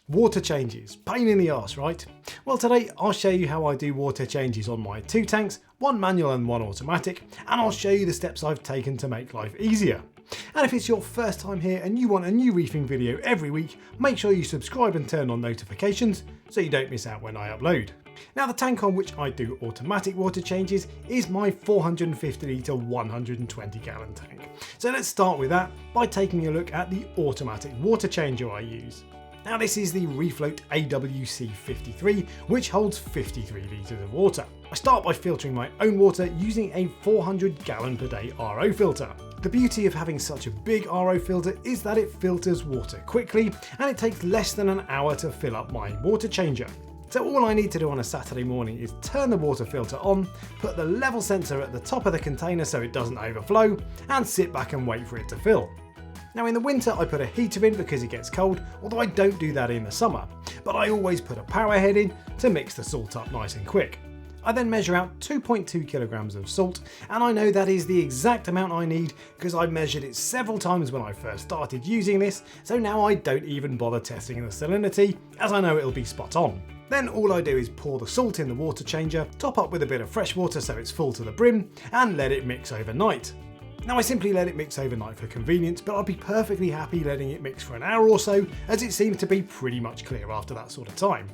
Water changes, pain in the arse, right? Well, today I'll show you how I do water changes on my 2 tanks, one manual and one automatic, and I'll show you the steps I've taken to make life easier. And if it's your first time here and you want a new reefing video every week, make sure you subscribe and turn on notifications so you don't miss out when I upload. Now, the tank on which I do automatic water changes is my 450 litre 120 gallon tank. So let's start with that by taking a look at the automatic water changer I use. Now, this is the Reef AWC 53, which holds 53 litres of water. I start by filtering my own water using a 400 gallon per day RO filter. The beauty of having such a big RO filter is that it filters water quickly and it takes less than an hour to fill up my water changer. So all I need to do on a Saturday morning is turn the water filter on, put the level sensor at the top of the container so it doesn't overflow, and sit back and wait for it to fill. Now, in the winter I put a heater in because it gets cold, although I don't do that in the summer, but I always put a power head in to mix the salt up nice and quick. I then measure out 2.2 kilograms of salt, and I know that is the exact amount I need because I measured it several times when I first started using this, so now I don't even bother testing the salinity as I know it'll be spot on. Then all I do is pour the salt in the water changer, top up with a bit of fresh water so it's full to the brim, and let it mix overnight. Now, I simply let it mix overnight for convenience, but I'd be perfectly happy letting it mix for an hour or so, as it seems to be pretty much clear after that sort of time.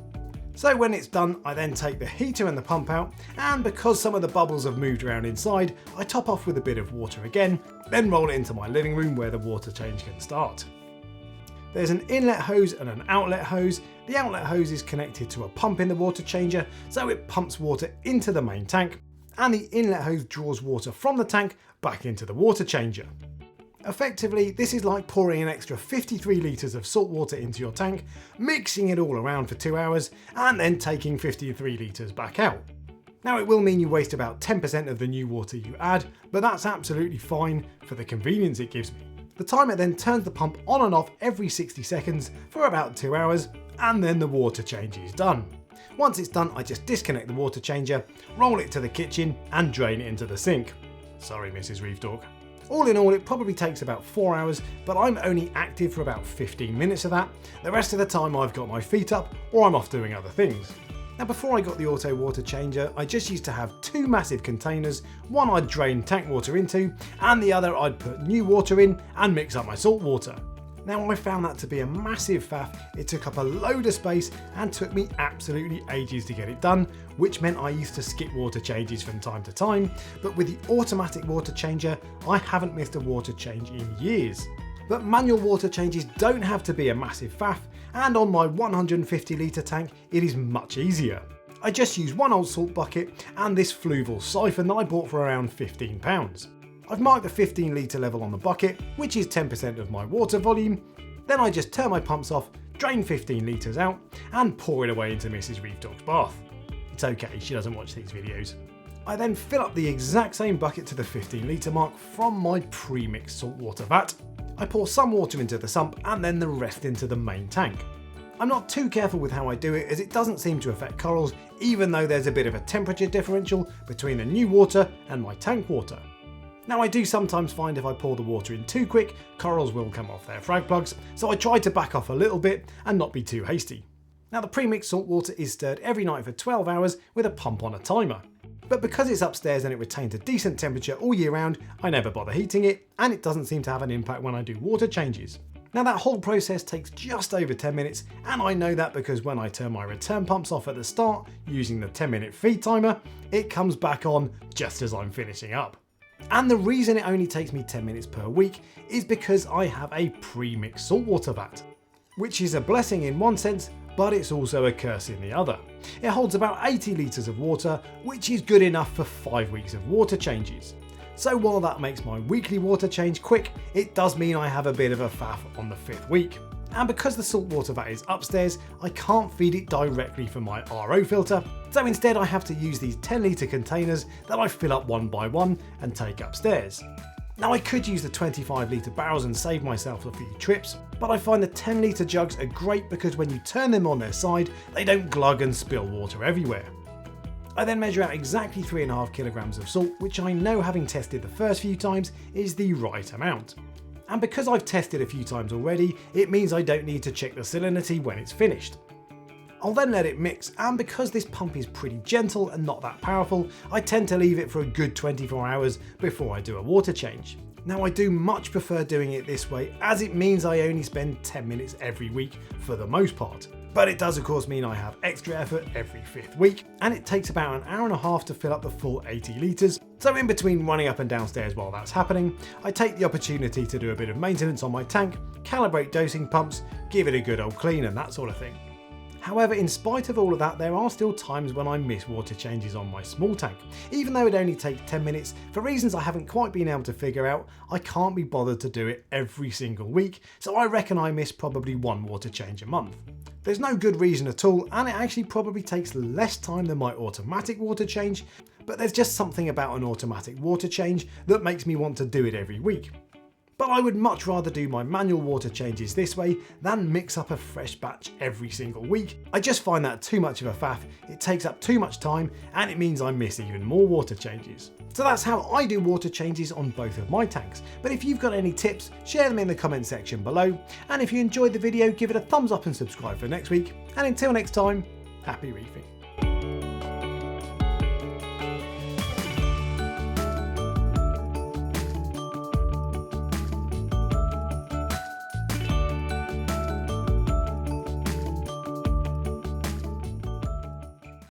So when it's done, I then take the heater and the pump out, and because some of the bubbles have moved around inside, I top off with a bit of water again, then roll it into my living room where the water change can start. There's an inlet hose and an outlet hose. The outlet hose is connected to a pump in the water changer, so it pumps water into the main tank, and the inlet hose draws water from the tank back into the water changer. Effectively, this is like pouring an extra 53 litres of salt water into your tank, mixing it all around for 2 hours, and then taking 53 litres back out. Now, it will mean you waste about 10% of the new water you add, but that's absolutely fine for the convenience it gives me. The timer then turns the pump on and off every 60 seconds for about 2 hours, and then the water change is done. Once it's done, I just disconnect the water changer, roll it to the kitchen, and drain it into the sink. Sorry, Mrs. Reef Dog. All in all, it probably takes about 4 hours, but I'm only active for about 15 minutes of that. The rest of the time I've got my feet up or I'm off doing other things. Now, before I got the auto water changer, I just used to have 2 massive containers. One I'd drain tank water into, and the other I'd put new water in and mix up my salt water. Now, I found that to be a massive faff. It took up a load of space and took me absolutely ages to get it done, which meant I used to skip water changes from time to time. But with the automatic water changer, I haven't missed a water change in years. But manual water changes don't have to be a massive faff, and on my 150 litre tank, it is much easier. I just use one old salt bucket and this fluval siphon that I bought for around £15. I've marked the 15 litre level on the bucket, which is 10% of my water volume. Then I just turn my pumps off, drain 15 litres out, and pour it away into Mrs. Reef Dog's bath. It's okay, she doesn't watch these videos. I then fill up the exact same bucket to the 15 litre mark from my pre-mixed saltwater vat. I pour some water into the sump and then the rest into the main tank. I'm not too careful with how I do it, as it doesn't seem to affect corals, even though there's a bit of a temperature differential between the new water and my tank water. Now, I do sometimes find if I pour the water in too quick, corals will come off their frag plugs, so I try to back off a little bit and not be too hasty. Now, the pre-mixed salt water is stirred every night for 12 hours with a pump on a timer. But because it's upstairs and it retains a decent temperature all year round, I never bother heating it, and it doesn't seem to have an impact when I do water changes. Now, that whole process takes just over 10 minutes, and I know that because when I turn my return pumps off at the start using the 10-minute feed timer, it comes back on just as I'm finishing up. And the reason it only takes me 10 minutes per week is because I have a pre-mixed saltwater vat, which is a blessing in one sense, but it's also a curse in the other. It holds about 80 litres of water, which is good enough for 5 weeks of water changes. So while that makes my weekly water change quick, it does mean I have a bit of a faff on the 5th week. And because the saltwater vat is upstairs, I can't feed it directly from my RO filter, so instead I have to use these 10 litre containers that I fill up one by one and take upstairs. Now, I could use the 25 litre barrels and save myself a few trips, but I find the 10 litre jugs are great because when you turn them on their side, they don't glug and spill water everywhere. I then measure out exactly 3.5 kilograms of salt, which I know, having tested the first few times, is the right amount. And because I've tested a few times already, it means I don't need to check the salinity when it's finished. I'll then let it mix, and because this pump is pretty gentle and not that powerful, I tend to leave it for a good 24 hours before I do a water change. Now I do much prefer doing it this way, as it means I only spend 10 minutes every week for the most part. But it does of course mean I have extra effort every 5th week, and it takes about an hour and a half to fill up the full 80 litres. So in between running up and downstairs while that's happening, I take the opportunity to do a bit of maintenance on my tank, calibrate dosing pumps, give it a good old clean and that sort of thing. However, in spite of all of that, there are still times when I miss water changes on my small tank. Even though it only takes 10 minutes, for reasons I haven't quite been able to figure out, I can't be bothered to do it every single week, so I reckon I miss probably one water change a month. There's no good reason at all, and it actually probably takes less time than my automatic water change, but there's just something about an automatic water change that makes me want to do it every week. But I would much rather do my manual water changes this way than mix up a fresh batch every single week. I just find that too much of a faff, it takes up too much time, and it means I miss even more water changes. So that's how I do water changes on both of my tanks. But if you've got any tips, share them in the comment section below. And if you enjoyed the video, give it a thumbs up and subscribe for next week. And until next time, happy reefing.